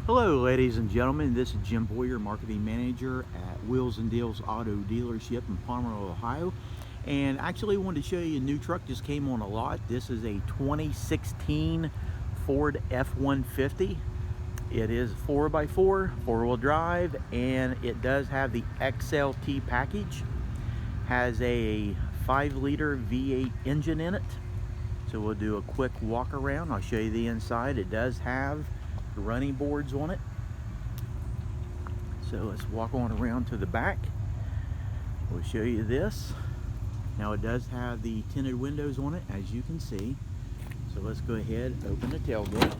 Hello ladies and gentlemen, this is Jim Boyer, Marketing Manager at Wheels and Deals Auto Dealership in Palmer, Ohio. And actually wanted to show you a new truck just came on a lot. This is a 2016 Ford F-150. It is 4x4, four-wheel drive, and it does have the XLT package. Has a 5-liter V8 engine in it. So we'll do a quick walk around. I'll show you the inside. It does have running boards on it. So let's walk on around to the back. We'll show you this. Now it does have the tinted windows on it, as you can see. So let's go ahead, open the tailgate.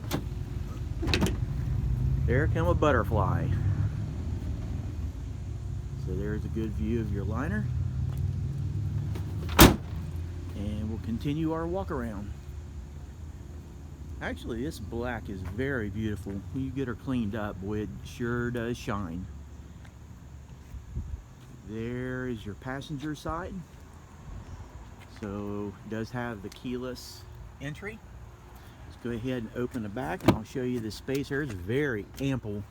There come a butterfly. So there's a good view of your liner. And we'll continue our walk around. Actually, this black is very beautiful. When you get her cleaned up, boy, it sure does shine. There is your passenger side. So it does have the keyless entry. Let's go ahead and open the back and I'll show you the space. There's very ample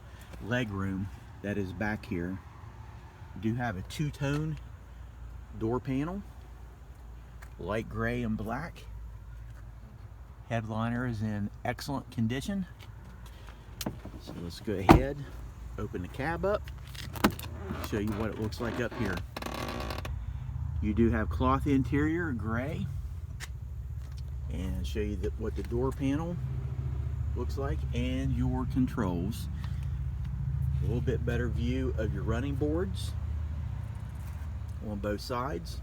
leg room that is back here. You do have a two-tone door panel, light gray and black. Headliner is in excellent condition. So let's go ahead, open the cab up, show you what it looks like up here. You do have cloth interior, gray, and show you what the door panel looks like and your controls. A little bit better view of your running boards on both sides.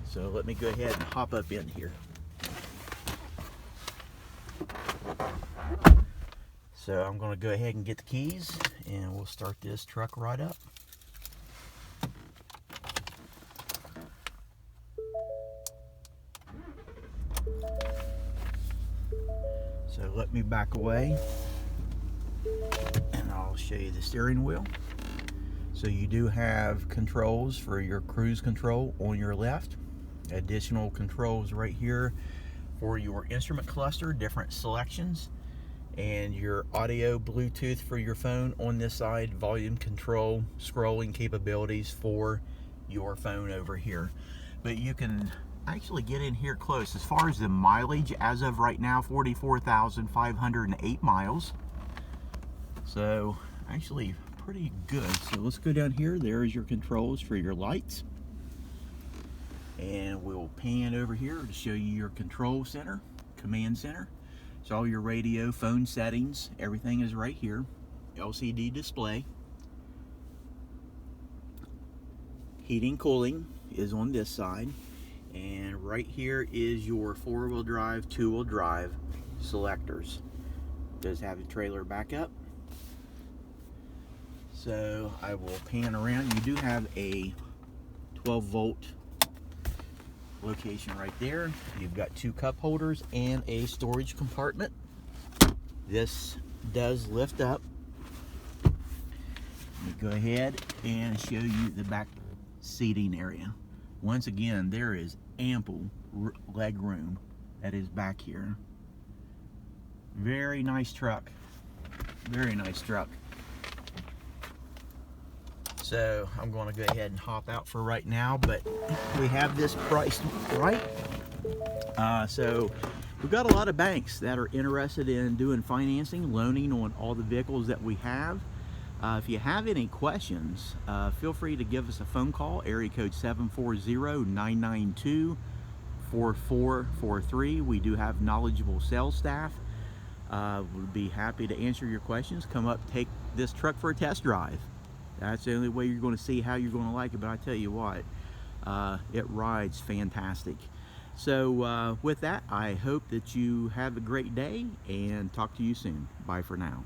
So let me go ahead and hop up in here. So I'm going to go ahead and get the keys and we'll start this truck right up. So let me back away and I'll show you the steering wheel. So you do have controls for your cruise control on your left. Additional controls right here for your instrument cluster, different selections, and your audio Bluetooth for your phone on this side, volume control, scrolling capabilities for your phone over here. But you can actually get in here close. As far as the mileage, as of right now, 44,508 miles. So actually pretty good. So let's go down here. There's your controls for your lights. And we'll pan over here to show you your control center, command center. So all your radio, phone settings, everything is right here. LCD display. Heating, cooling is on this side. And right here is your four-wheel drive, two-wheel drive selectors. It does have a trailer backup. So I will pan around. You do have a 12-volt location right there. You've got two cup holders and a storage compartment. This does lift up. Let me go ahead and show you the back seating area. Once again, there is ample leg room that is back here. Very nice truck. Very nice truck. So I'm going to go ahead and hop out for right now, but we have this priced right. So we've got a lot of banks that are interested in doing financing, loaning on all the vehicles that we have. If you have any questions, feel free to give us a phone call, area code 740-992-4443. We do have knowledgeable sales staff. We'll be happy to answer your questions. Come up, take this truck for a test drive. That's the only way you're going to see how you're going to like it, but I tell you what, it rides fantastic. So with that, I hope that you have a great day and talk to you soon. Bye for now.